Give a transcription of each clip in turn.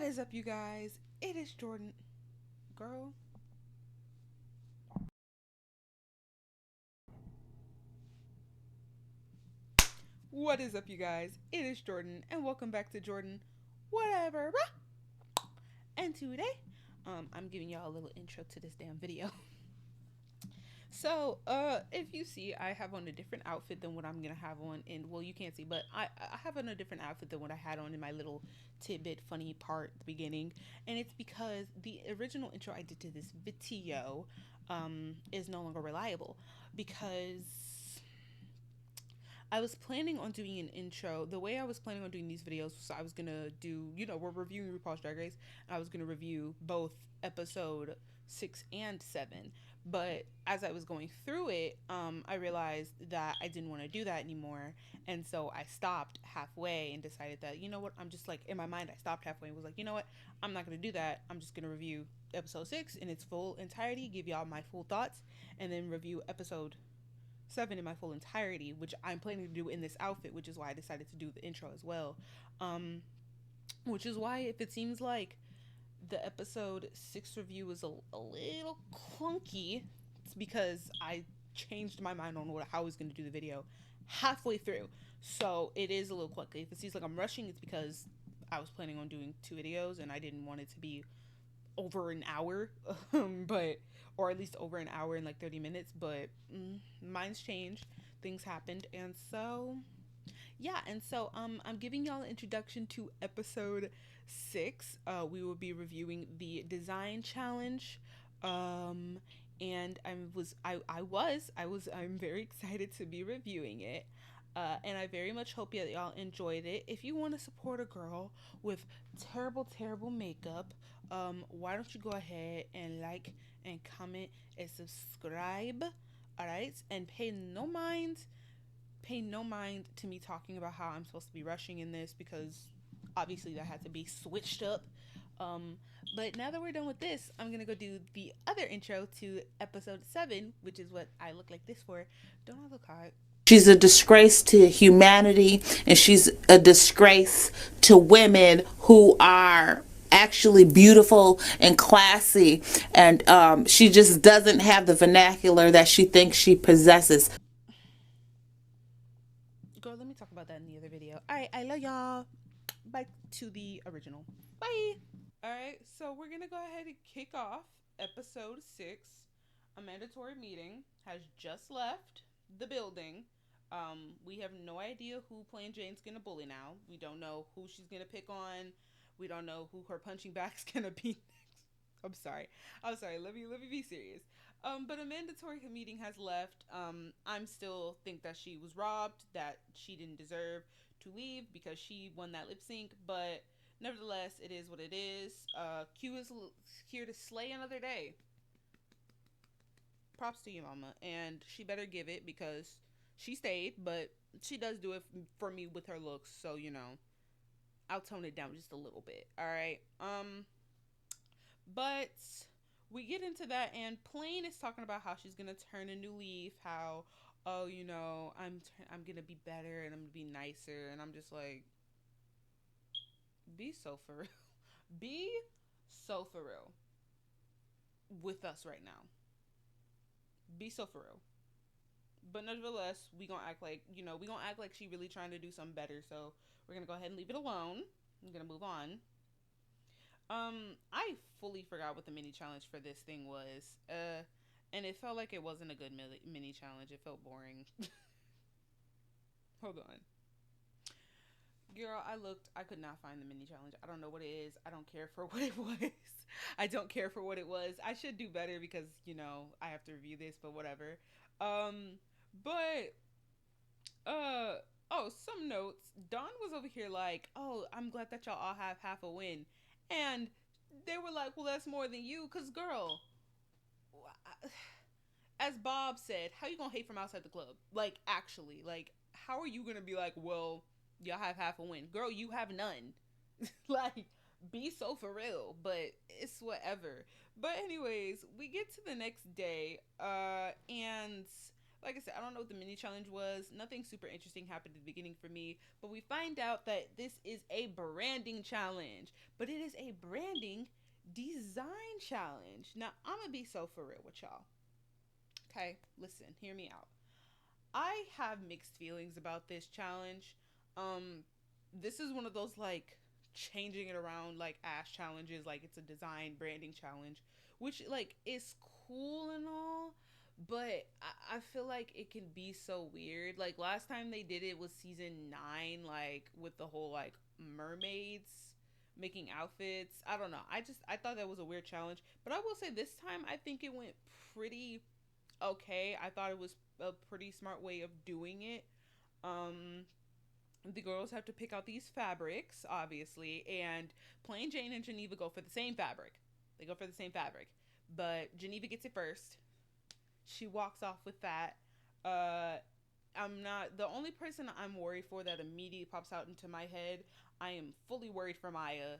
is up, you guys? It is Jordan. Girl. What is up, you guys? It is Jordan, and welcome back to Jordan. Whatever. And today, I'm giving y'all a little intro to this damn video. So, if you see, I have on a different outfit than what I'm gonna have on in, well, you can't see, but I have on a different outfit than what I had on in my little tidbit funny part at the beginning. And it's because the original intro I did to this video, is no longer reliable because I was planning on doing an intro. The way I was planning on doing these videos was I was gonna do, we're reviewing RuPaul's Drag Race. I was gonna review both episode 6 and 7. But as I was going through it, I realized that I didn't want to do that anymore. And so I stopped halfway and decided that, you know what, I'm just like, in my mind, I stopped halfway and was like, you know what, I'm not gonna do that. I'm just gonna review episode 6 in its full entirety, give y'all my full thoughts, and then review episode 7 in my full entirety, which I'm planning to do in this outfit, which is why I decided to do the intro as well. Which is why, if it seems like the episode 6 review was a little clunky, it's because I changed my mind on how I was going to do the video halfway through. So it is a little clunky. If it seems like I'm rushing, it's because I was planning on doing 2 videos and I didn't want it to be over an hour, but or at least over an hour and like 30 minutes. But mine's changed, things happened, and so yeah. And so I'm giving y'all an introduction to episode 6. We will be reviewing the design challenge. um and I'm very excited to be reviewing it. And I very much hope that y'all enjoyed it. If you want to support a girl with terrible makeup, why don't you go ahead and like and comment and subscribe, all right? And pay no mind to me talking about how I'm supposed to be rushing in this, because obviously that had to be switched up. Um, but now that we're done with this, I'm gonna go do the other intro to episode 7, which is what I look like this for. Don't I look hot? She's a disgrace to humanity, and she's a disgrace to women who are actually beautiful and classy. And she just doesn't have the vernacular that she thinks she possesses. Girl, let me talk about that in the other video. Alright, I love y'all. Back to the original. Bye. Alright, so we're gonna go ahead and kick off episode 6. A mandatory meeting has just left the building. We have no idea who Plain Jane's gonna bully now. We don't know who she's gonna pick on. We don't know who her punching bag's gonna be next. I'm sorry. I'm sorry. Let me be serious. But a mandatory meeting has left. I'm still think that she was robbed, that she didn't deserve to leave because she won that lip sync. But nevertheless, it is what it is. Q is here to slay another day. Props to you, mama, and she better give it because she stayed. But she does do it for me with her looks, so I'll tone it down just a little bit. All right. But we get into that, and Plain is talking about how she's gonna turn a new leaf. How, oh, I'm gonna be better and I'm gonna be nicer, and I'm just like, be so for real, be so for real with us right now. Be so for real. But nevertheless, we gonna act like she really trying to do something better. So we're gonna go ahead and leave it alone. I'm gonna move on. I fully forgot what the mini challenge for this thing was. And it felt like it wasn't a good mini challenge. It felt boring. Hold on. Girl, I looked. I could not find the mini challenge. I don't know what it is. I don't care for what it was. I don't care for what it was. I should do better because, I have to review this, but whatever. But, oh, some notes. Dawn was over here like, oh, I'm glad that y'all all have half a win. And they were like, well, that's more than you, because, girl, as Bob said, how you gonna hate from outside the club? Like, actually, like, how are you gonna be like, well, y'all have half a win? Girl, you have none. Like, be so for real, but it's whatever. But anyways, we get to the next day, and Like I said, I don't know what the mini challenge was. Nothing super interesting happened at the beginning for me, but we find out that this is a branding challenge, but it is a branding design challenge. Now, I'm gonna be so for real with y'all. Okay, listen, hear me out. I have mixed feelings about this challenge. Um, this is one of those like changing it around like ass challenges, like it's a design branding challenge, which like is cool and all, but I feel like it can be so weird. Like last time they did it was season 9, like with the whole like mermaids making outfits. I don't know. I thought that was a weird challenge, but I will say this time I think it went pretty okay. I thought it was a pretty smart way of doing it. Um, the girls have to pick out these fabrics, obviously, and Plain Jane and Geneva go for the same fabric. They go for the same fabric, but Geneva gets it first. She walks off with that. Uh, I'm not the only person I'm worried for that immediately pops out into my head. I am fully worried for Maya.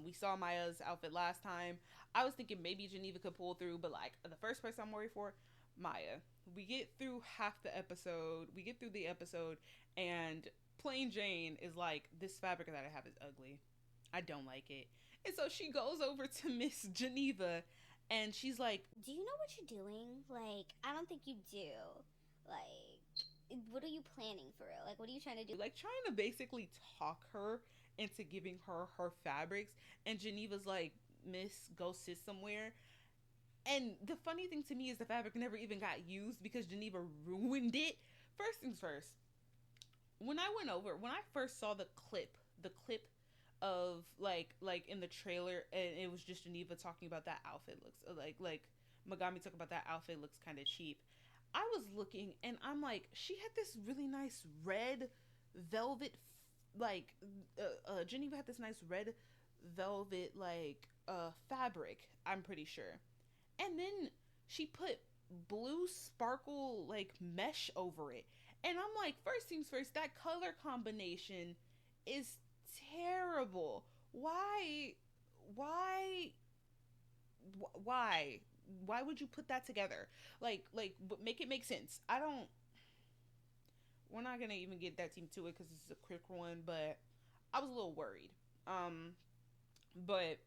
We saw Maya's outfit last time. I was thinking maybe Geneva could pull through, but like the first person I'm worried for, Maya. We get through half the episode. We get through the episode, and Plain Jane is like, "This fabric that I have is ugly. I don't like it." And so she goes over to Miss Geneva, and she's like, "Do you know what you're doing? Like, I don't think you do. Like, what are you planning for real? Like, what are you trying to do?" like trying to basically talk her into giving her her fabrics, and Geneva's like, "Miss, go sit somewhere." And the funny thing to me is the fabric never even got used because Geneva ruined it. First things first, when I first saw the clip of like in the trailer, and it was just Geneva talking about that outfit looks like Megami talking about that outfit looks kind of cheap. I was looking and I'm like, she had this really nice red velvet, like Geneva had this nice red velvet fabric. I'm pretty sure, and then she put blue sparkle like mesh over it, and I'm like, first things first, that color combination is terrible. Why why why would you put that together? Make it make sense. I don't We're not gonna even get that team to it because this is a quick one, but I was a little worried. But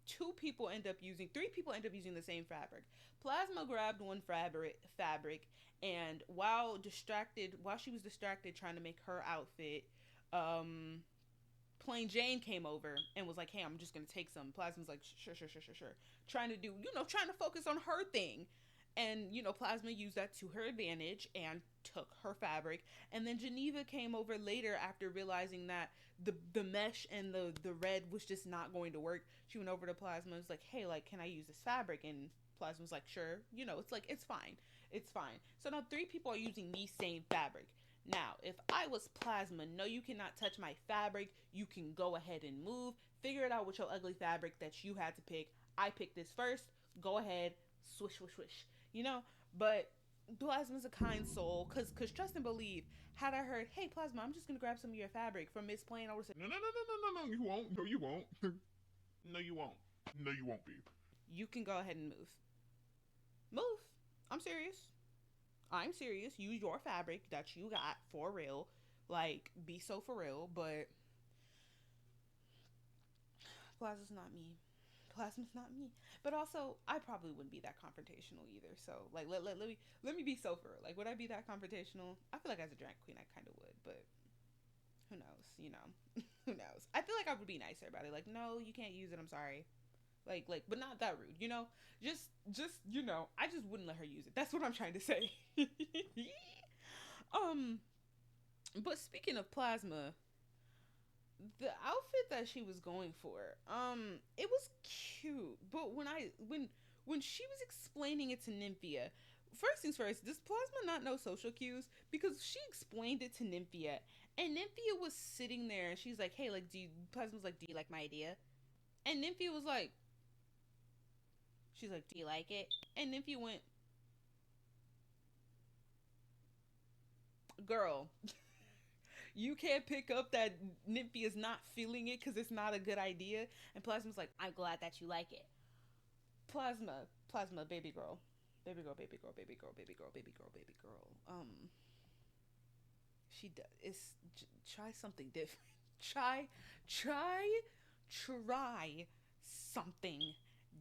three people end up using the same fabric. Plasma grabbed one fabric, and while she was distracted trying to make her outfit, um, Plain Jane came over and was like, "Hey, I'm just gonna take some." Plasma's like, "Sure, sure, sure, sure, sure," trying to focus on her thing. And Plasma used that to her advantage and took her fabric. And then Geneva came over later after realizing that the mesh and the red was just not going to work. She went over to Plasma and was like, "Hey, like, can I use this fabric?" And Plasma was like, "Sure." It's like, it's fine. It's fine. So now three people are using the same fabric. Now, if I was Plasma, no, you cannot touch my fabric. You can go ahead and move. Figure it out with your ugly fabric that you had to pick. I picked this first. Go ahead. Swish, swish, swish. But Plasma's a kind soul, cause trust and believe. Had I heard, "Hey Plasma, I'm just gonna grab some of your fabric from Miss Plain," I would say, No, no, no, no, no, no, no, you won't. No, you won't. No, you won't. No, you won't be. "You can go ahead and move. Move. I'm serious. I'm serious. Use your fabric that you got for real. Like, be so for real." But Plasma's not me. Plasma's not me. But also, I probably wouldn't be that confrontational either. So, like, let me be so for real. Like, would I be that confrontational? I feel like as a drag queen, I kind of would. But who knows? Who knows? I feel like I would be nicer about it. Like, "No, you can't use it. I'm sorry." But not that rude. Just I just wouldn't let her use it. That's what I'm trying to say. um, but speaking of Plasma, the outfit that she was going for, it was cute. But when she was explaining it to Nymphia, first things first, does Plasma not know social cues? Because she explained it to Nymphia, and Nymphia was sitting there, and she's like, "Hey, like, Plasma's like, do you like my idea?" And Nymphia was like, she's like, "Do you like it?" And Nymphia went, "Girl, you can't pick up that Nymphia is not feeling it because it's not a good idea." And Plasma's like, "I'm glad that you like it." Plasma, baby girl. Baby girl, baby girl, baby girl, baby girl, baby girl, baby girl. She does. Try something different. Try, try, try something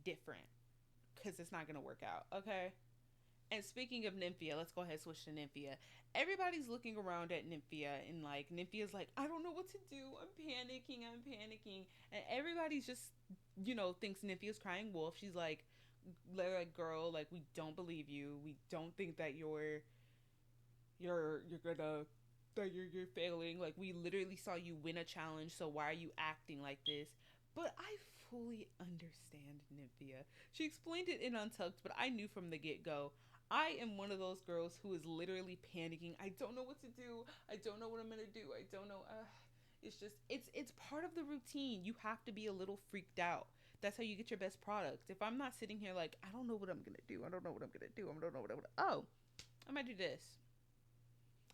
different, because it's not gonna work out. Okay. And speaking of Nymphia, let's go ahead and switch to Nymphia. Everybody's looking around at Nymphia, and like Nymphia's like, I don't know what to do. I'm panicking. I'm panicking. And everybody's just, thinks Nymphia's crying wolf. She's like, girl, like, we don't believe you. We don't think that you're gonna that you're failing. Like, we literally saw you win a challenge, so why are you acting like this? But I fully understand Nymphia. She explained it in Untucked, but I knew from the get-go, I am one of those girls who is literally panicking. I don't know what to do. I don't know what I'm gonna do. I don't know. It's just it's part of the routine. You have to be a little freaked out. That's how you get your best product. If I'm not sitting here like, I don't know what I'm gonna do. I don't know what I'm gonna do. I don't know what I'm gonna. Oh, I might do this.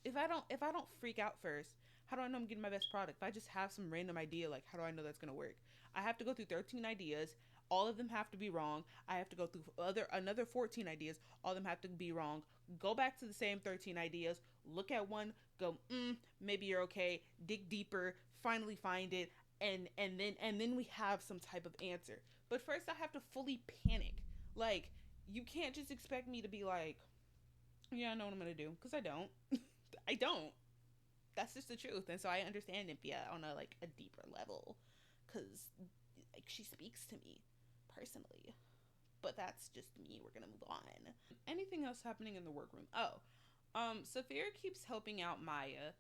If I don't freak out first, how do I know I'm getting my best product? If I just have some random idea, like, how do I know that's gonna work? I have to go through 13 ideas. All of them have to be wrong. I have to go through another 14 ideas. All of them have to be wrong. Go back to the same 13 ideas. Look at one. Go, maybe you're okay. Dig deeper. Finally find it, and then we have some type of answer. But first, I have to fully panic. Like, you can't just expect me to be like, yeah, I know what I'm gonna do, because I don't. I don't. That's just the truth. And so I understand Nymphia on a like a deeper level, because like she speaks to me personally. But that's just me. We're gonna move on. Anything else happening in the workroom? Oh, Saphira keeps helping out Maya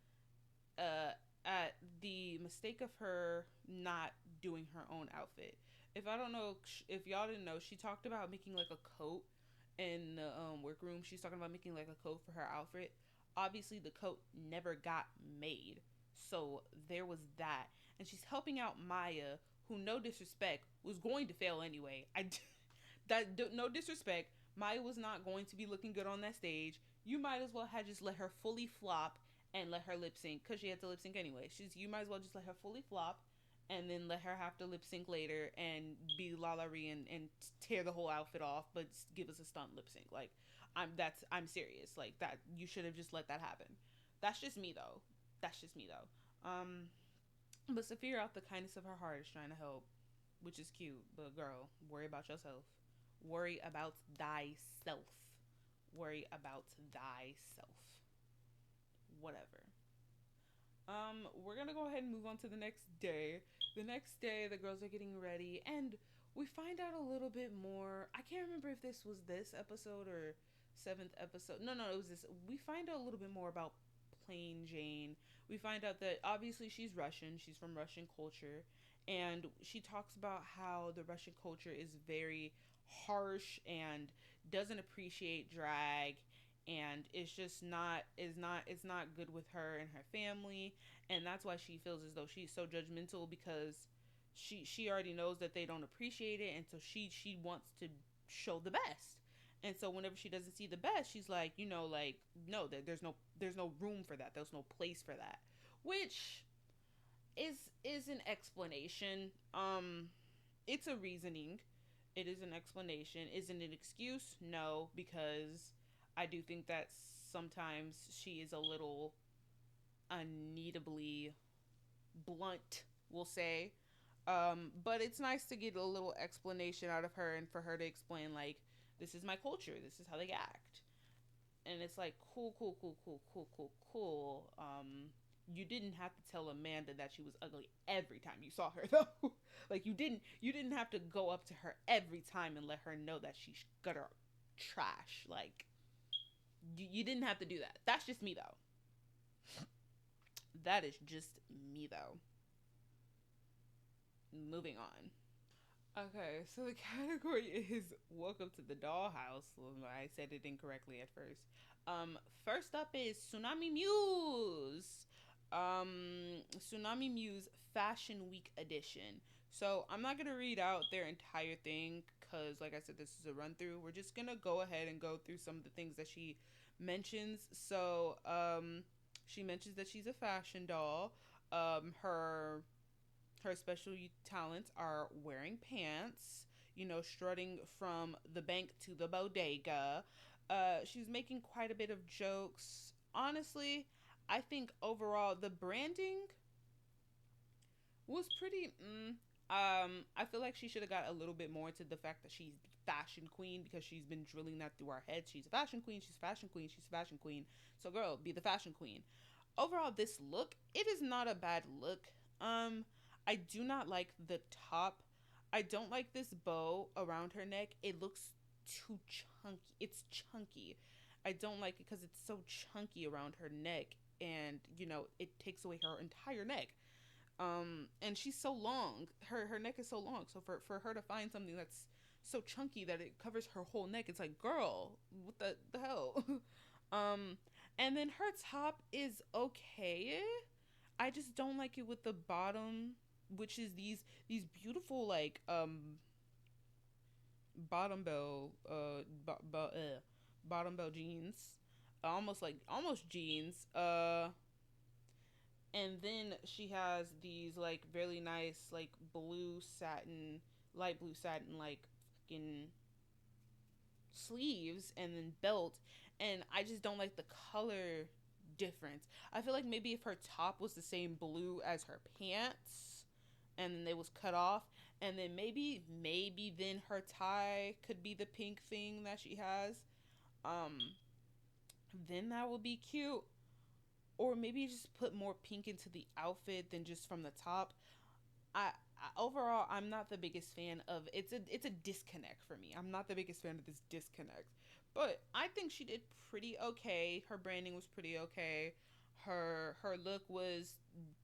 at the mistake of her not doing her own outfit. If I don't know, if y'all didn't know, she talked about making like a coat in the workroom. She's talking about making like a coat for her outfit. Obviously, the coat never got made, so there was that. And she's helping out Maya, who, no disrespect, was going to fail anyway. No disrespect. Maya was not going to be looking good on that stage. You might as well have just let her fully flop and let her lip sync, because she had to lip sync anyway. You might as well just let her fully flop and then let her have to lip sync later and be Lalaurie and tear the whole outfit off, but give us a stunt lip sync. Like, I'm serious. Like, that, you should have just let that happen. That's just me though. But Saphira, out the kindness of her heart, is trying to help, which is cute. But girl, worry about yourself. Worry about thyself. Worry about thyself. Whatever. We're gonna go ahead and move on to the next day. The next day, the girls are getting ready, and we find out a little bit more. I can't remember if this was this episode or seventh episode. No, it was this. We find out a little bit more about Plain Jane. We find out that obviously she's Russian. She's from Russian culture, and she talks about how the Russian culture is very harsh and doesn't appreciate drag, and it's just not it's not good with her and her family, and that's why she feels as though she's so judgmental, because she already knows that they don't appreciate it, and so she wants to show the best. And so whenever she doesn't see the best, she's like, like, no, that there's no room for that. There's no place for that. Which is an explanation. It's a reasoning. It is an explanation. Is it an excuse? No, because I do think that sometimes she is a little unneedably blunt, we'll say. But it's nice to get a little explanation out of her, and for her to explain, like, this is my culture, this is how they act. And it's like, cool. You didn't have to tell Amanda that she was ugly every time you saw her, though. Like, you didn't have to go up to her every time and let her know that she's gutter trash. Like, you didn't have to do that. That's just me, though. That is just me, though. Moving on. Okay, so the category is Welcome to the Dollhouse. Well, I said it incorrectly at first. First up is Tsunami Muse. Tsunami Muse Fashion Week edition. So I'm not gonna read out their entire thing, because, like I said, this is a run through. We're just gonna go ahead and go through some of the things that she mentions. So she mentions that she's a fashion doll. Her special talents are wearing pants, strutting from the bank to the bodega. She's making quite a bit of jokes. Honestly, I think overall the branding was pretty. I feel like she should have got a little bit more into the fact that she's the fashion queen, because she's been drilling that through our heads. She's a fashion queen. She's a fashion queen. She's a fashion queen. So, girl, be the fashion queen. Overall, this look, it is not a bad look. I do not like the top. I don't like this bow around her neck. It looks too chunky. It's chunky. I don't like it because it's so chunky around her neck, and it takes away her entire neck. And she's so long. Her neck is so long. So for her to find something that's so chunky that it covers her whole neck, it's like, girl, what the hell? And then her top is okay. I just don't like it with the bottom, which is these beautiful like bottom bell bottom bell jeans, almost jeans. And then she has these like really nice like light blue satin like fucking sleeves and then belt, and I just don't like the color difference. I feel like maybe if her top was the same blue as her pants and then they was cut off, and then maybe then her tie could be the pink thing that she has, um then that would be cute. Or maybe just put more pink into the outfit than just from the top. Overall, I'm not the biggest fan of it's a disconnect for me. I'm not the biggest fan of this disconnect. But I think she did pretty okay. Her branding was pretty okay. Her look was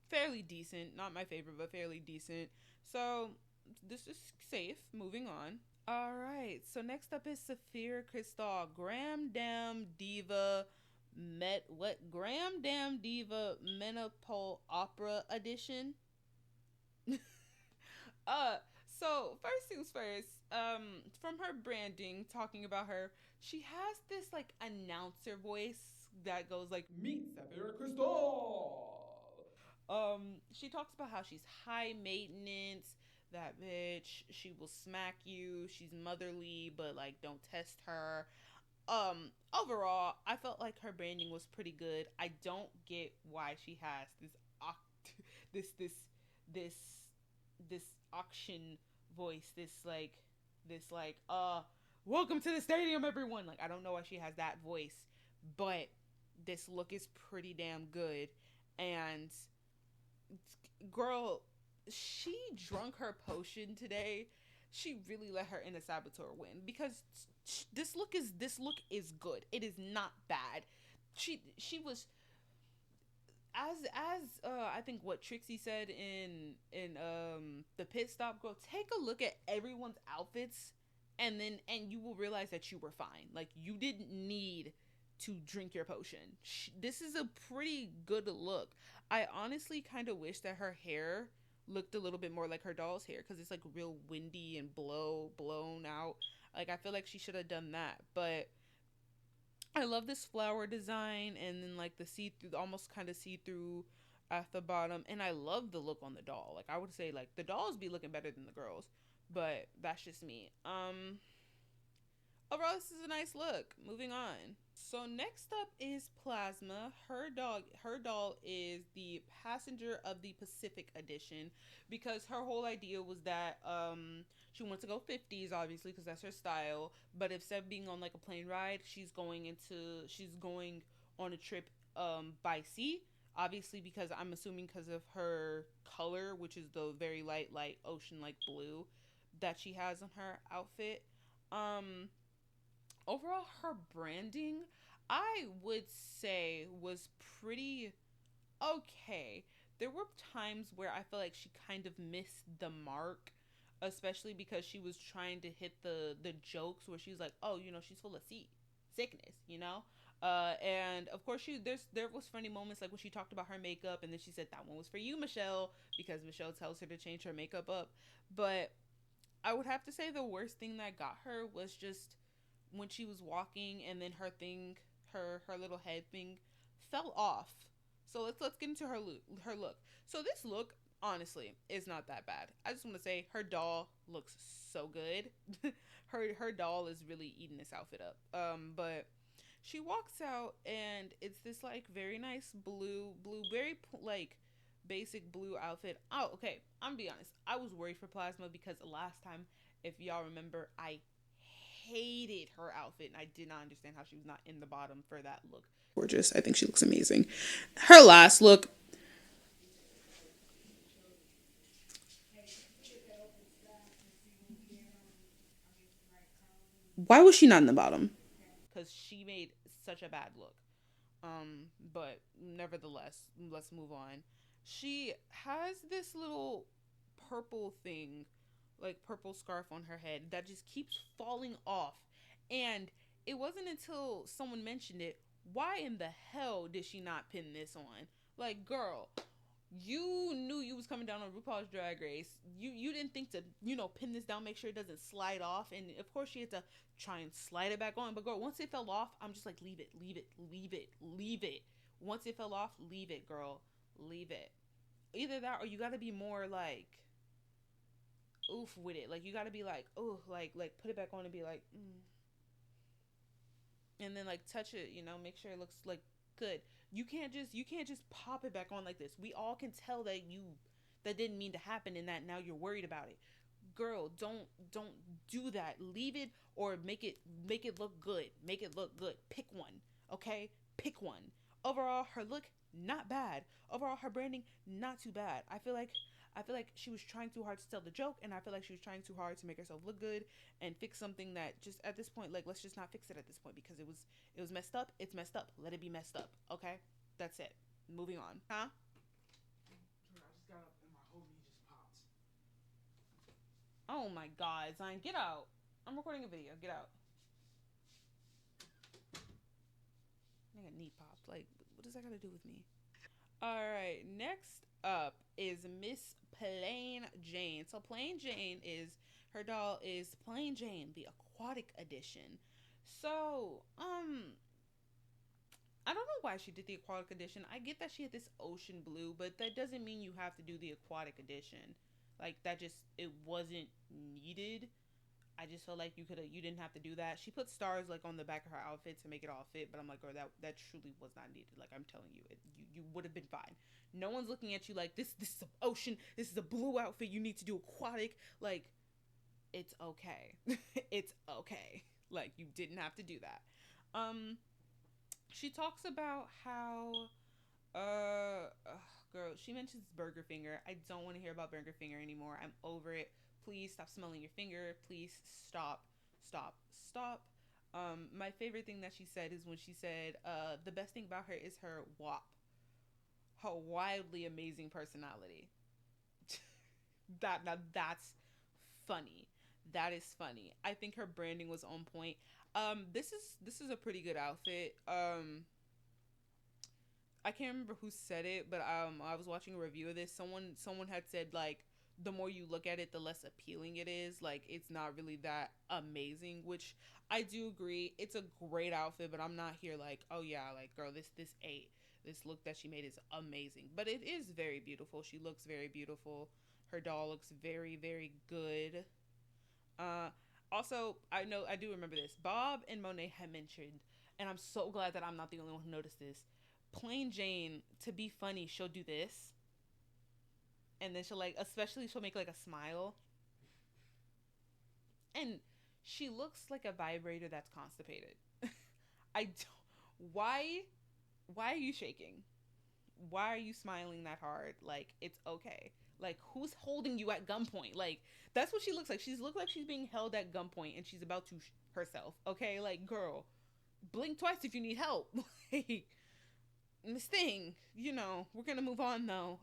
fairly decent. Not my favorite, but fairly decent. So this is safe. Moving on. All right. So next up is Saphira Crystal, Graham Damn Diva Graham Damn Diva Menopole Opera Edition. So first things first, from her branding, talking about her, she has this like announcer voice that goes like, "Meet Sapphire Crystal." She talks about how she's high maintenance. That bitch, she will smack you. She's motherly, but like don't test her. Overall, I felt like her branding was pretty good. I don't get why she has this this this auction voice, this welcome to the stadium everyone. Like, I don't know why she has that voice, but this look is pretty damn good. And girl, she drunk her potion today. She really let her inner saboteur win, because this look is good. It is not bad. She was, as I think what Trixie said in the pit stop, girl, take a look at everyone's outfits, and you will realize that you were fine. Like, you didn't need to drink your potion. This is a pretty good look. I honestly kind of wish that her hair looked a little bit more like her doll's hair, because it's like real windy and blown out. Like, I feel like she should have done that. But I love this flower design, and then like the see-through, almost kind of see-through at the bottom. And I love the look on the doll. Like, I would say like the dolls be looking better than the girls, but that's just me. Overall, this is a nice look. Moving on. So next up is Plasma. Her doll is the Passenger of the Pacific edition, because her whole idea was that she wants to go 50s, obviously, because that's her style. But instead of being on like a plane ride, she's going on a trip by sea. Obviously, because I'm assuming because of her color, which is the very light ocean like blue that she has on her outfit. Overall, her branding, I would say, was pretty okay. There were times where I feel like she kind of missed the mark, especially because she was trying to hit the jokes where she's like, oh, she's full of sickness, and of course there was funny moments like when she talked about her makeup, and then she said that one was for you, Michelle, because Michelle tells her to change her makeup up. But I would have to say the worst thing that got her was just when she was walking, and then her little head thing fell off. So let's get into her look. So this look, Honestly, it's not that bad. I just want to say her doll looks so good. Her doll is really eating this outfit up. But she walks out and it's this like very nice blue, very like basic blue outfit. Oh, okay. I'm gonna be honest. I was worried for Plasma because last time, if y'all remember, I hated her outfit and I did not understand how she was not in the bottom for that look. Gorgeous. I think she looks amazing. Her last look, why was she not in the bottom? Because she made such a bad look. But nevertheless, let's move on. She has this little purple thing, like purple scarf on her head that just keeps falling off. And it wasn't until someone mentioned it, why in the hell did she not pin this on? Like, girl, you knew you was coming down on RuPaul's Drag Race. You didn't think to, pin this down, make sure it doesn't slide off. And of course she had to try and slide it back on. But girl, once it fell off, I'm just like, leave it, leave it, leave it, leave it. Once it fell off, leave it, girl. Leave it. Either that or you gotta be more like oof with it. Like you gotta be like, oh, like put it back on and be like, and then like touch it, make sure it looks like good. You can't just pop it back on like this. We all can tell that didn't mean to happen and that now you're worried about it. Girl, don't do that. Leave it or make it look good. Make it look good. Pick one. Okay? Pick one. Overall, her look not bad. Overall, her branding not too bad. I feel like she was trying too hard to tell the joke, and I feel like she was trying too hard to make herself look good and fix something that just at this point, like let's just not fix it at this point because it was messed up. It's messed up. Let it be messed up. Okay, that's it. Moving on. Huh? I just got up and my whole knee just popped. Oh my God, Zion, get out. I'm recording a video. Get out. I got knee popped. Like, what does that got to do with me? All right, next up is Miss Plain Jane. So Plain Jane her doll is Plain Jane, the aquatic edition. So, I don't know why she did the aquatic edition. I get that she had this ocean blue, but that doesn't mean you have to do the aquatic edition. Like it wasn't needed. I just felt like you didn't have to do that. She put stars like on the back of her outfit to make it all fit, but I'm like, girl, that truly was not needed. Like I'm telling you, you would have been fine. No one's looking at you like this is ocean. This is a blue outfit. You need to do aquatic. Like, it's okay. It's okay. Like you didn't have to do that. She talks about how girl, she mentions burger finger. I don't want to hear about burger finger anymore. I'm over it. Please stop smelling your finger. Please stop. My favorite thing that she said is when she said the best thing about her is her WAP, her wildly amazing personality. That's funny. That is funny. I think her branding was on point. This is a pretty good outfit. I can't remember who said it, but I was watching a review of this. Someone had said like the more you look at it, the less appealing it is. Like it's not really that amazing, which I do agree. It's a great outfit, but I'm not here like, oh yeah, like girl, this ate. This look that she made is amazing, but it is very beautiful. She looks very beautiful. Her doll looks very, very good. Uh, Also, I do remember this. Bob and Monet had mentioned, and I'm so glad that I'm not the only one who noticed this. Plain Jane, to be funny, she'll do this, and then especially she'll make like a smile, and she looks like a vibrator that's constipated. I don't. Why? Why are you shaking? Why are you smiling that hard? Like it's okay. Like who's holding you at gunpoint? Like that's what she looks like. She's looked like she's being held at gunpoint and she's about to herself. Okay, like girl, blink twice if you need help. Like Miss Thing, we're gonna move on though.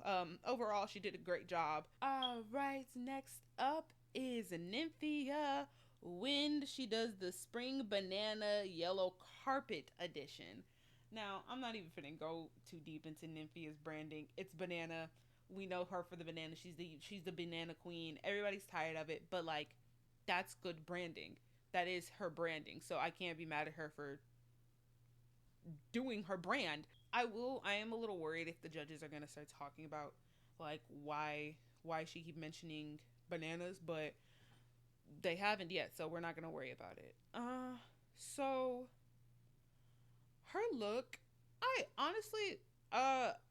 Overall, she did a great job. All right, next up is Nymphia Wind. She does the Spring Banana Yellow Carpet edition. Now, I'm not even finna go too deep into Nymphia's branding. It's banana. We know her for the banana. She's the banana queen. Everybody's tired of it, but like that's good branding. That is her branding. So I can't be mad at her for doing her brand. I am a little worried if the judges are going to start talking about like why she keep mentioning bananas, but they haven't yet, so we're not gonna worry about it. So her look, I honestly,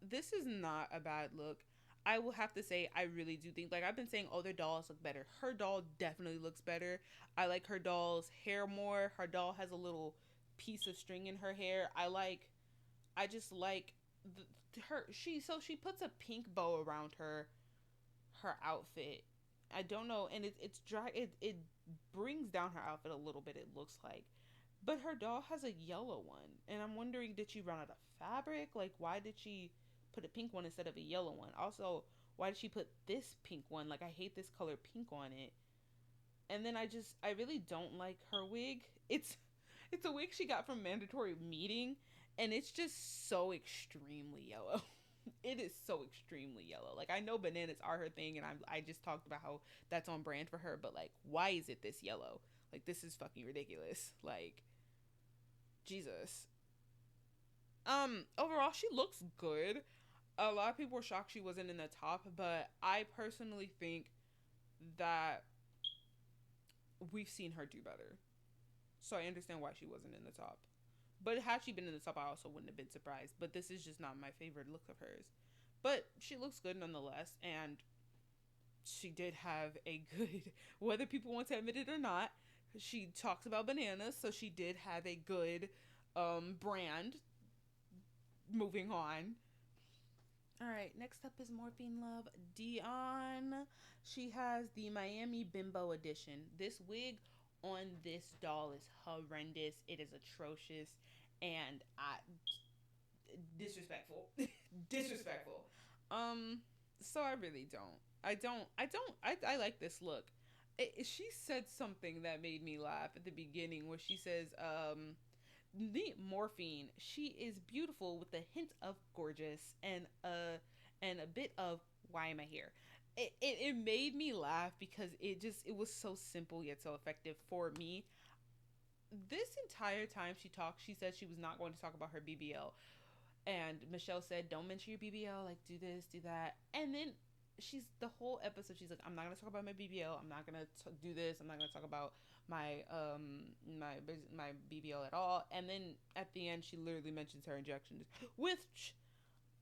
this is not a bad look. I will have to say, I really do think, like I've been saying, other dolls look better. Her doll definitely looks better. I like her doll's hair more. Her doll has a little piece of string in her hair. I just like she puts a pink bow around her outfit. I don't know, and it's dry. It brings down her outfit a little bit. It looks like, but her doll has a yellow one, and I'm wondering, did she run out of fabric? Like, why did she put a pink one instead of a yellow one? Also, why did she put this pink one? Like, I hate this color pink on it. And then I really don't like her wig. It's a wig she got from mandatory meeting, and it's just so extremely yellow. It is so extremely yellow. Like, I know bananas are her thing, and I just talked about how that's on brand for her, but like, why is it this yellow? Like, this is fucking ridiculous. Like, Jesus. Overall, she looks good. A lot of people were shocked she wasn't in the top, but I personally think that we've seen her do better. So I understand why she wasn't in the top. But had she been in the top, I also wouldn't have been surprised. But this is just not my favorite look of hers. But she looks good nonetheless, and she did have a good, whether people want to admit it or not, she talks about bananas, so she did have a good brand. Moving on. All right, next up is Morphine Love Dion. She has the Miami Bimbo edition. This wig on this doll is horrendous. It is atrocious, and disrespectful. Disrespectful. So I really don't. I like this look. She said something that made me laugh at the beginning, where she says, the Morphine, she is beautiful with a hint of gorgeous and a bit of why am I here. It made me laugh because it was so simple yet so effective for me. This entire time she talked, she said she was not going to talk about her BBL, and Michelle said, don't mention your BBL, like, do this, do that. And then the whole episode, she's like, I'm not going to talk about my BBL. I'm not going to do this. I'm not going to talk about my BBL at all. And then at the end, she literally mentions her injections, which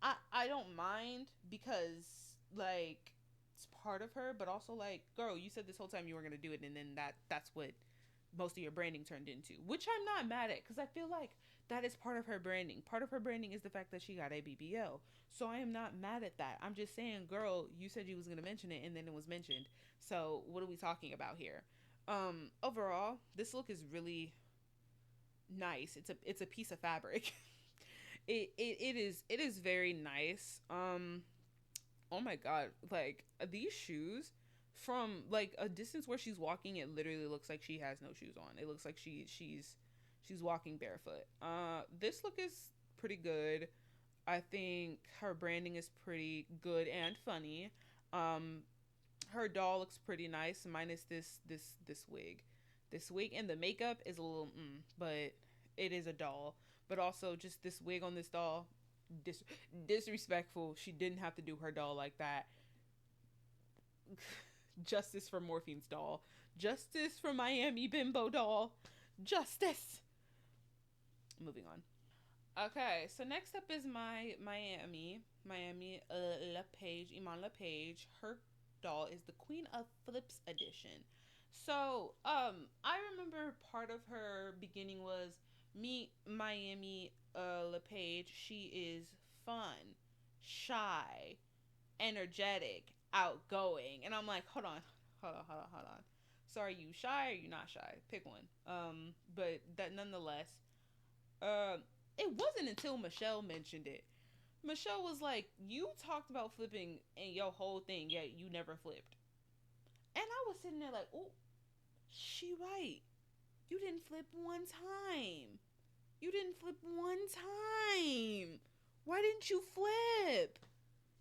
I don't mind, because, like, it's part of her, but also, like, girl, you said this whole time you were going to do it, and then that's what most of your branding turned into, which I'm not mad at, because I feel like that is part of her branding. Part of her branding is the fact that she got a BBL. So I am not mad at that. I'm just saying, girl, you said you was going to mention it, and then it was mentioned. So what are we talking about here? Overall, this look is really nice. It's a piece of fabric. it is very nice. Oh my god, like, these shoes, from like a distance where she's walking, it literally looks like she has no shoes on. It looks like she's walking barefoot. This look is pretty good. I think her branding is pretty good and funny. Her doll looks pretty nice, minus this wig. This wig and the makeup is a little but it is a doll. But also, just this wig on this doll, disrespectful. She didn't have to do her doll like that. Justice for Morphine's doll. Justice for Miami Bimbo doll. Justice. Moving on. Okay, so next up is my Miami LePage, Iman LePage. Her doll is the Queen of Flips edition. So, I remember part of her beginning was, meet Miami LePage. She is fun, shy, energetic, outgoing. And I'm like, hold on. So are you shy or are you not shy? Pick one. But that nonetheless, it wasn't until Michelle mentioned it. Michelle was like, you talked about flipping in your whole thing, yet you never flipped. And I was sitting there like, oh, she right. You didn't flip one time. You didn't flip one time. Why didn't you flip?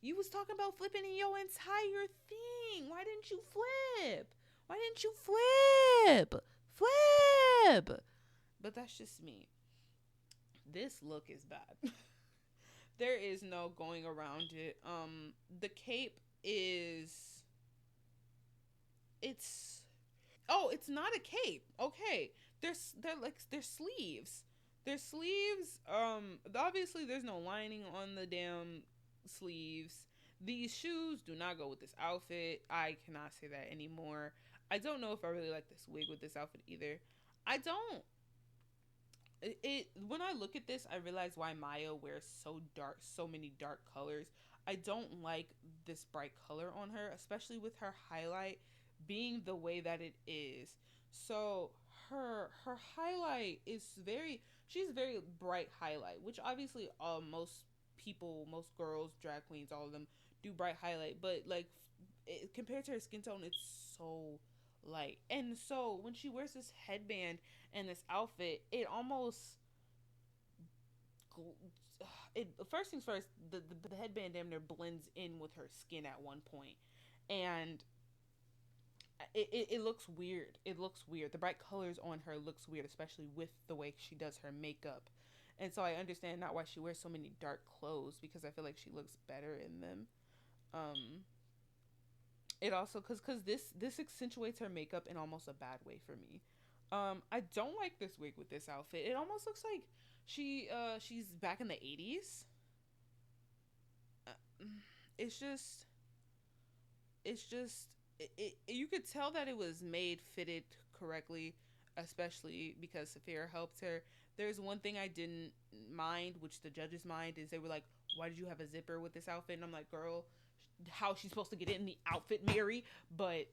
You was talking about flipping in your entire thing. Why didn't you flip? Why didn't you flip? Flip! But that's just me. This look is bad. There is no going around it. The cape is it's oh, it's not a cape. Okay. There's sleeves. There's sleeves. Obviously there's no lining on the damn sleeves. These shoes do not go with this outfit. I cannot say that anymore. I don't know if I really like this wig with this outfit either. I don't. It when I look at this, I realize why Maya wears so dark, so many dark colors. I don't like this bright color on her, especially with her highlight being the way that it is. So her highlight is very she's very bright highlight, which obviously most people, most girls, drag queens, all of them do bright highlight, but like compared to her skin tone, it's so light. And so when she wears this headband and this outfit, it almost it first things first, the headband damn near blends in with her skin at one point, and it looks weird. It looks weird. The bright colors on her looks weird, especially with the way she does her makeup. And so I understand not why she wears so many dark clothes, because I feel like she looks better in them. Um, it also because this accentuates her makeup in almost a bad way for me. I don't like this wig with this outfit. It almost looks like she's back in the 80s. Uh, it's just it's just you could tell that it was made fitted correctly, especially because Saphira helped her. There's one thing I didn't mind, which the judges mind, is they were like, why did you have a zipper with this outfit? And I'm like, girl, how she's supposed to get in the outfit, Mary? But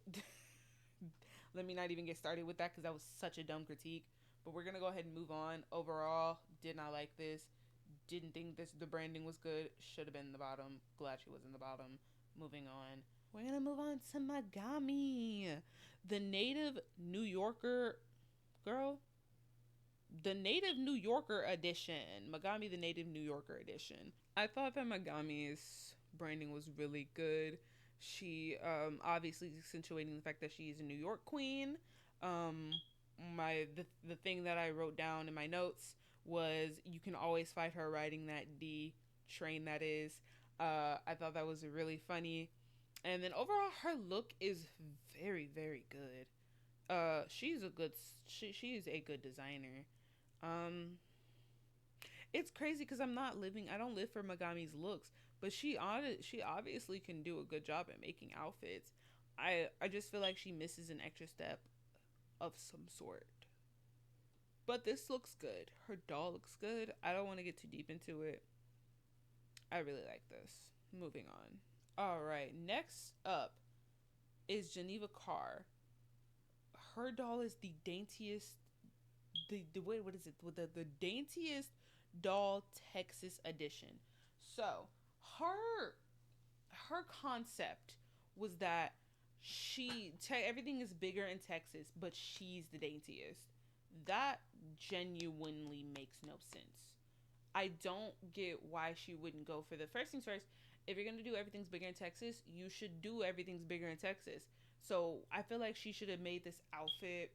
let me not even get started with that because that was such a dumb critique. But we're gonna go ahead and move on. Overall, did not like this. Didn't think the branding was good. Should have been in the bottom. Glad she was in the bottom. Moving on. We're gonna move on to Megami, the native New Yorker girl. The native New Yorker edition. Megami, the native New Yorker edition. I thought that Megami's branding was really good. She obviously accentuating the fact that she's a New York queen. Um, the thing that I wrote down in my notes was you can always fight her riding that D train, that is. I thought that was really funny. And then overall her look is very, very good. She's a good she is a good designer. Um it's crazy because I don't live for Megami's looks, but she obviously can do a good job at making outfits. I just feel like she misses an extra step of some sort. But this looks good. Her doll looks good. I don't want to get too deep into it. I really like this. Moving on. All right. Next up is Geneva Carr. Her doll is the daintiest. The wait, what is it? The daintiest doll Texas edition. So her concept was that everything is bigger in Texas, but she's the daintiest. That genuinely makes no sense. I don't get why she wouldn't go for the first things first. If you're gonna do everything's bigger in Texas, you should do everything's bigger in Texas. So I feel like she should have made this outfit.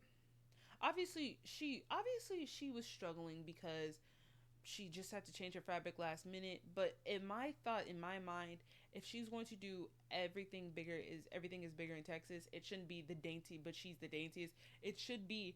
Obviously she was struggling because she just had to change her fabric last minute. But in my thought, in my mind, if she's going to do everything is bigger in Texas, it shouldn't be the dainty, but she's the daintiest. It should be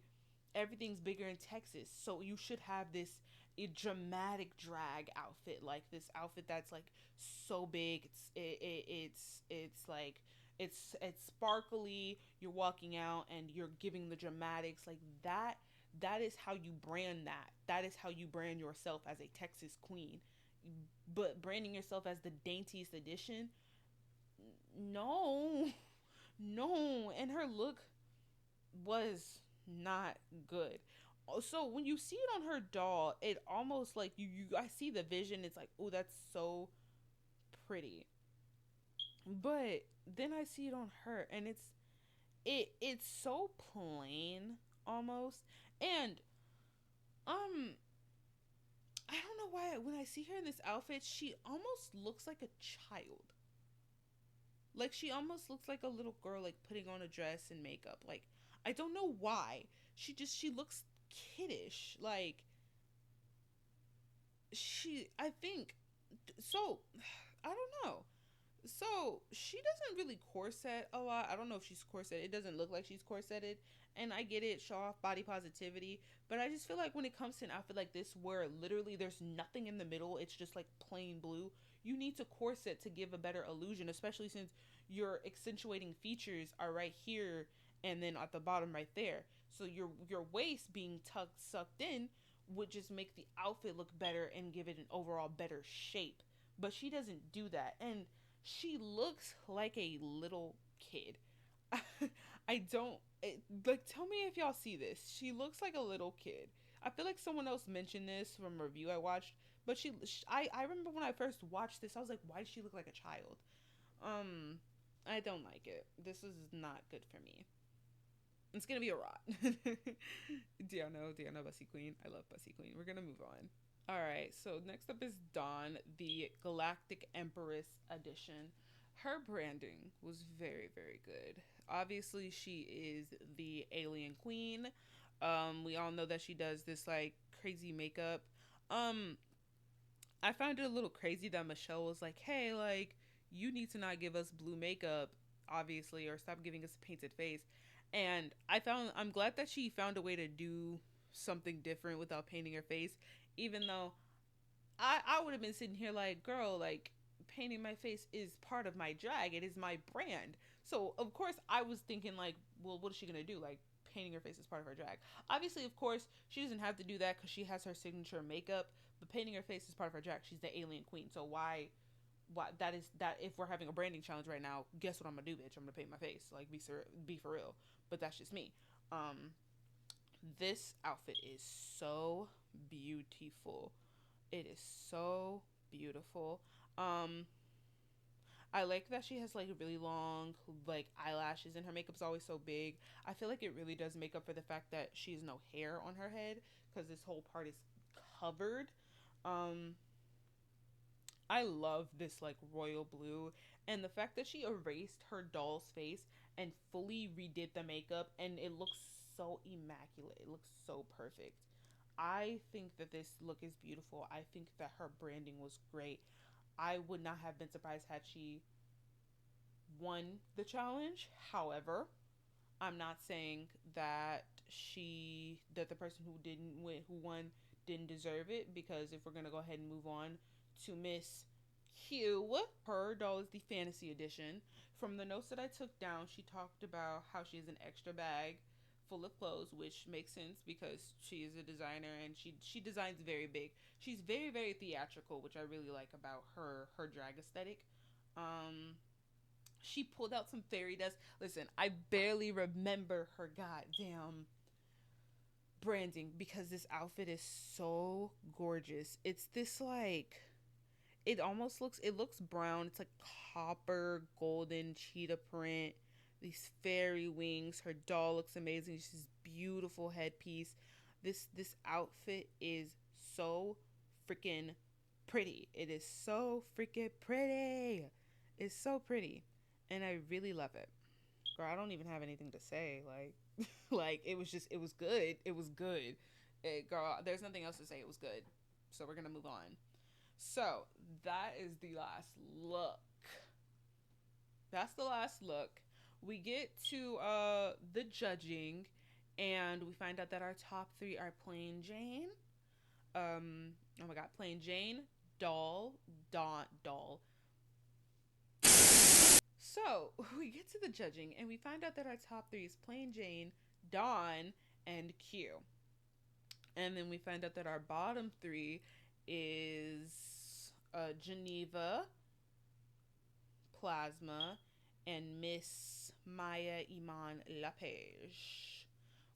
everything's bigger in Texas. So you should have this a dramatic drag outfit, like this outfit that's like so big. It's like it's sparkly. You're walking out and you're giving the dramatics like that. That is how you brand that. That is how you brand yourself as a Texas queen. But branding yourself as the daintiest edition, no, no. And her look was not good. So when you see it on her doll, it almost like you I see the vision. It's like, oh, that's so pretty. But then I see it on her, and it's so plain almost. And I don't know why when I see her in this outfit, she almost looks like a child. Like she almost looks like a little girl, like putting on a dress and makeup. Like I don't know why. She looks kiddish. Like I think So I don't know. So she doesn't really corset a lot. I don't know if she's corset. It doesn't look like she's corseted. And I get it, show off body positivity. But I just feel like when it comes to an outfit like this, where literally there's nothing in the middle, it's just like plain blue, you need to corset to give a better illusion, especially since your accentuating features are right here and then at the bottom right there. So your waist being tucked sucked in would just make the outfit look better and give it an overall better shape. But she doesn't do that. And she looks like a little kid. I don't like. Tell me if y'all see this. She looks like a little kid. I feel like someone else mentioned this from a review I watched, but I remember when I first watched this, I was like, why does she look like a child? Um, I don't like it. This is not good for me. It's gonna be a rot. Diana Bussy Queen. I love Bussy Queen. We're gonna move on. All right, so next up is Dawn, the Galactic Empress edition. Her branding was very, very good. Obviously, she is the alien queen. We all know that she does this like crazy makeup. Um, I found it a little crazy that Michelle was like, "Hey, like, you need to not give us blue makeup, obviously, or stop giving us a painted face." And I'm glad that she found a way to do something different without painting her face, even though I would have been sitting here like, girl, like painting my face is part of my drag. It is my brand. So of course I was thinking like, well, what is she gonna do? Like painting her face is part of her drag. Obviously, of course, she doesn't have to do that because she has her signature makeup. But painting her face is part of her drag. She's the alien queen. So why that is that if we're having a branding challenge right now, guess what I'm gonna do, bitch? I'm gonna paint my face. Like be for real. But that's just me. This outfit is so beautiful. It is so beautiful. Um, I like that she has like really long like eyelashes and her makeup's always so big. I feel like it really does make up for the fact that she has no hair on her head because this whole part is covered. Um, I love this like royal blue and the fact that she erased her doll's face and fully redid the makeup and it looks so immaculate. It looks so perfect. I think that this look is beautiful. I think that her branding was great. I would not have been surprised had she won the challenge. However, I'm not saying that the person who didn't win who won didn't deserve it because if we're gonna go ahead and move on to Miss Q, her doll is the fantasy edition. From the notes that I took down, she talked about how she has an extra bag full of clothes, which makes sense because she is a designer and she designs very big. She's very very theatrical, which I really like about her drag aesthetic. Um, she pulled out some fairy dust. Listen, I barely remember her goddamn branding because this outfit is so gorgeous. It's this like it looks brown. It's like copper golden cheetah print. These fairy wings. Her doll looks amazing. She's beautiful headpiece. This outfit is so freaking pretty. It is so freaking pretty. It's so pretty. And I really love it. Girl, I don't even have anything to say. Like like it was good. It was good. Girl, there's nothing else to say. It was good. So we're gonna move on. So that is the last look. That's the last look. We get to the judging and we find out that our top three are Plain Jane. Oh my god, Plain Jane, Doll, Doll. So we get to the judging and we find out that our top three is Plain Jane, Dawn, and Q. And then we find out that our bottom three is Geneva, Plasma, and Miss Maya Iman Lapage.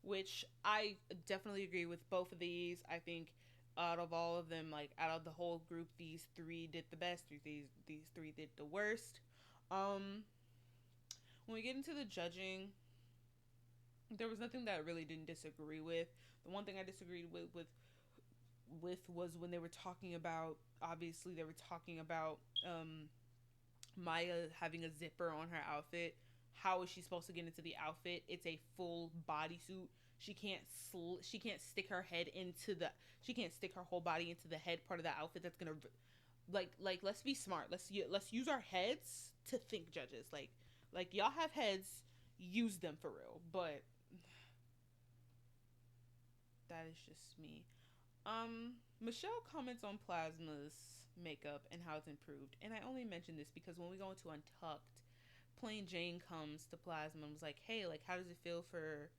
Which I definitely agree with both of these. I think out of all of them, like out of the whole group, these three did the best. These three did the worst. Um, when we get into the judging, there was nothing that I really didn't disagree with. The one thing I disagreed with was when they were talking about obviously they were talking about Maya having a zipper on her outfit. How is she supposed to get into the outfit? It's a full bodysuit. She can't stick her head into the she can't stick her whole body into the head part of the outfit. That's gonna Like let's be smart. Let's use our heads to think, judges. Like y'all have heads, use them for real. But that is just me. Michelle comments on Plasma's makeup and how it's improved, and I only mention this because when we go into Untucked, Plain Jane comes to Plasma and was like, "Hey, like, how does it feel for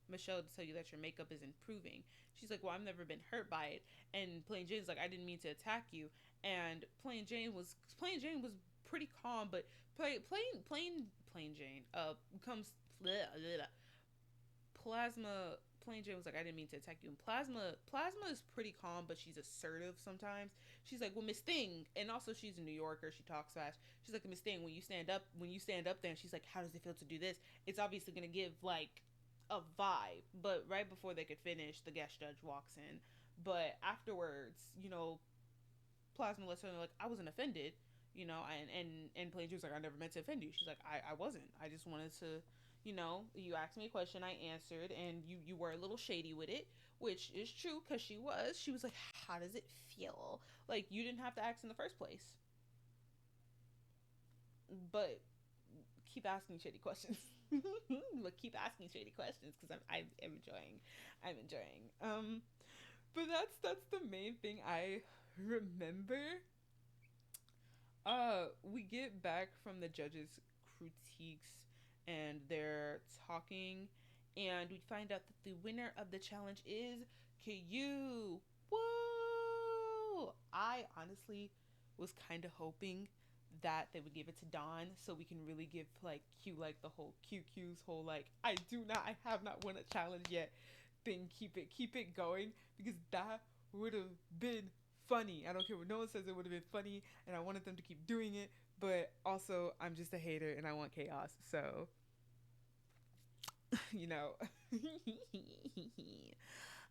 Michelle to tell you that your makeup is improving?" She's like, "Well, I've never been hurt by it." And Plain Jane's like, "I didn't mean to attack you." And Plain Jane was pretty calm, but Plain Jane comes bleh, bleh, bleh. Plain Jane was like, "I didn't mean to attack you." And Plasma is pretty calm, but she's assertive sometimes. She's like, "Well, Miss Thing," and also she's a New Yorker. She talks fast. She's like, "Miss Thing, when you stand up there," and she's like, "How does it feel to do this?" It's obviously gonna give like a vibe. But right before they could finish, the guest judge walks in. But afterwards, Plasma lets her know, like, "I wasn't offended," and Plain Jane's like, "I never meant to offend you." She's like, I wasn't. I just wanted to, you asked me a question, I answered, and you were a little shady with it, which is true because she was. She was like, "How does it feel?" Like, you didn't have to ask in the first place, but keep asking shady questions. But keep asking shady questions because I'm enjoying. I'm enjoying. But that's the main thing I remember. We get back from the judges' critiques and they're talking, and we find out that the winner of the challenge is Caillou. Whoa! I honestly was kind of hoping that they would give it to Dawn so we can really give like Q like the whole QQ's whole like I have not won a challenge yet thing. Keep it going because that would have been funny. I don't care what no one says, it would have been funny, and I wanted them to keep doing it. But also, I'm just a hater, and I want chaos. So, you know,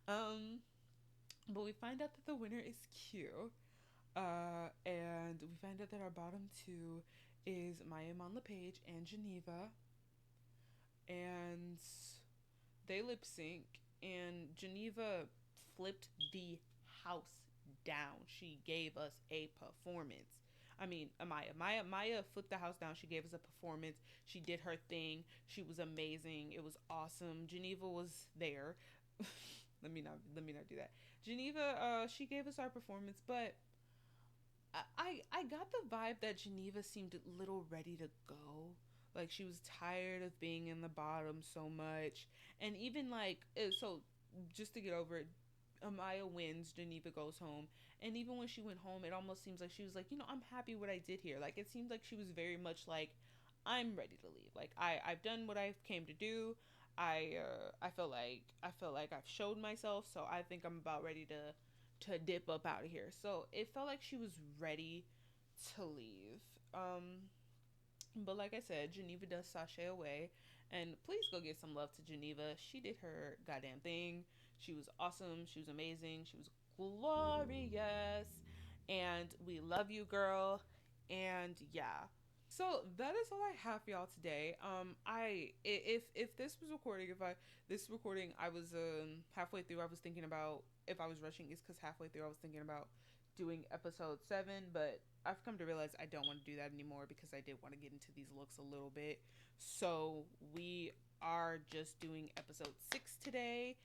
um, but we find out that the winner is Q, and we find out that our bottom two is Maya Mon LePage and Geneva, and they lip sync, and Geneva flipped the house down. She gave us a performance. I mean, Maya flipped the house down. She gave us a performance. She did her thing. She was amazing. It was awesome. Geneva was there. let me not do that. Geneva, she gave us our performance, but I got the vibe that Geneva seemed a little ready to go. Like she was tired of being in the bottom so much, and even like so, just to get over it, Amaya wins, Geneva goes home, and even when she went home, it almost seems like she was like, I'm happy what I did here. Like it seemed like she was very much like, I'm ready to leave. Like I've done what I came to do. I felt like I've showed myself, so I think I'm about ready to dip up out of here. So it felt like she was ready to leave. But like I said, Geneva does sashay away. And please go give some love to Geneva. She did her goddamn thing. She was awesome. She was amazing. She was glorious. And we love you, girl. And yeah. So that is all I have for y'all today. If this was recording, if I this recording I was halfway through, I was thinking about if I was rushing, it's because halfway through I was thinking about doing episode 7, but I've come to realize I don't want to do that anymore because I did want to get into these looks a little bit. So we are just doing episode 6 today.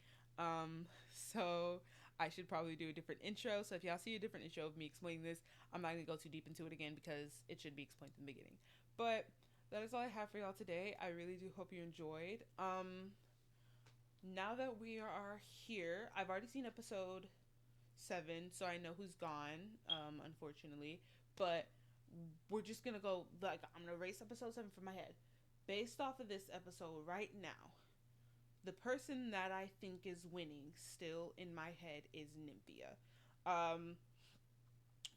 So I should probably do a different intro. So if y'all see a different intro of me explaining this, I'm not gonna go too deep into it again because it should be explained in the beginning. But that is all I have for y'all today. I really do hope you enjoyed. Now that we are here, I've already seen episode 7, so I know who's gone, unfortunately. But we're just gonna go, like, I'm gonna erase episode 7 from my head. Based off of this episode right now, the person that I think is winning still in my head is Nymphia. Um,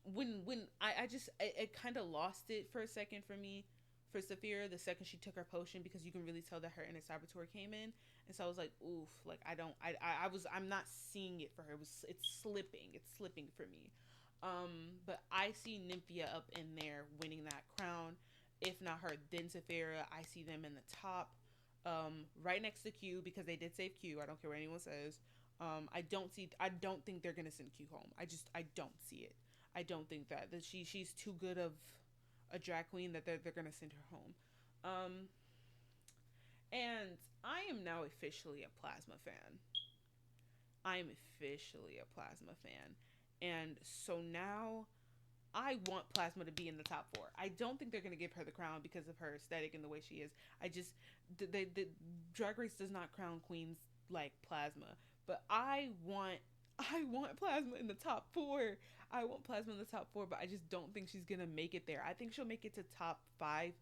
when I just, it kind of lost it for a second for me for Saphira the second she took her potion, because you can really tell that her inner saboteur came in, and so I was like, oof, like I'm not seeing it for her. It's slipping for me. But I see Nymphia up in there winning that crown. If not her, then Saphira. I see them in the top, right next to Q, because they did save Q. I don't care what anyone says. I don't think they're gonna send Q home. I don't see it. I don't think that she's too good of a drag queen that they're gonna send her home. Um, and I am now officially a Plasma fan. I am officially a Plasma fan, and so now I want Plasma to be in the top 4. I don't think they're gonna give her the crown because of her aesthetic and the way she is. I just the Drag Race does not crown queens like Plasma, but I want Plasma in the top 4. I want Plasma in the top 4, but I just don't think she's gonna make it there. I think she'll make it to top 5,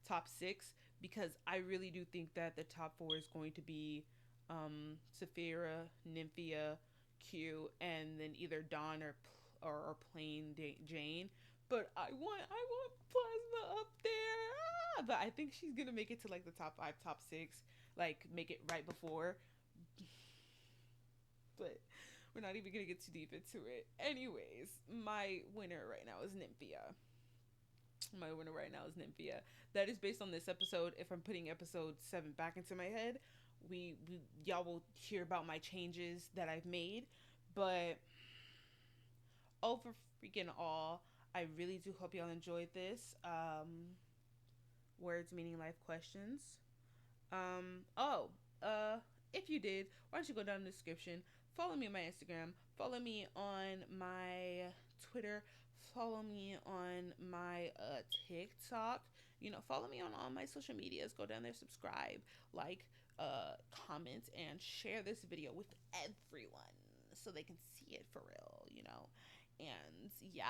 top 6, because I really do think that the top 4 is going to be Saphira, Nymphia, Q, and then either Dawn or plain Jane. But I want Plasma up there. But I think she's gonna make it to like the top 5, top 6, like make it right before. But we're not even gonna get too deep into it. Anyways, my winner right now is Nymphia. My winner right now is Nymphia. That is based on this episode. If I'm putting episode 7 back into my head, we y'all will hear about my changes that I've made. But over freaking all, I really do hope y'all enjoyed this. Words meaning life questions. Oh, if you did, why don't you go down in the description, follow me on my Instagram, follow me on my Twitter, follow me on my TikTok, follow me on all my social medias. Go down there, subscribe, like, comment, and share this video with everyone so they can see it for real. And yeah,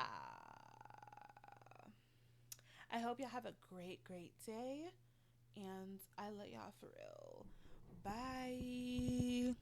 I hope y'all have a great day, and I love y'all for real. Bye.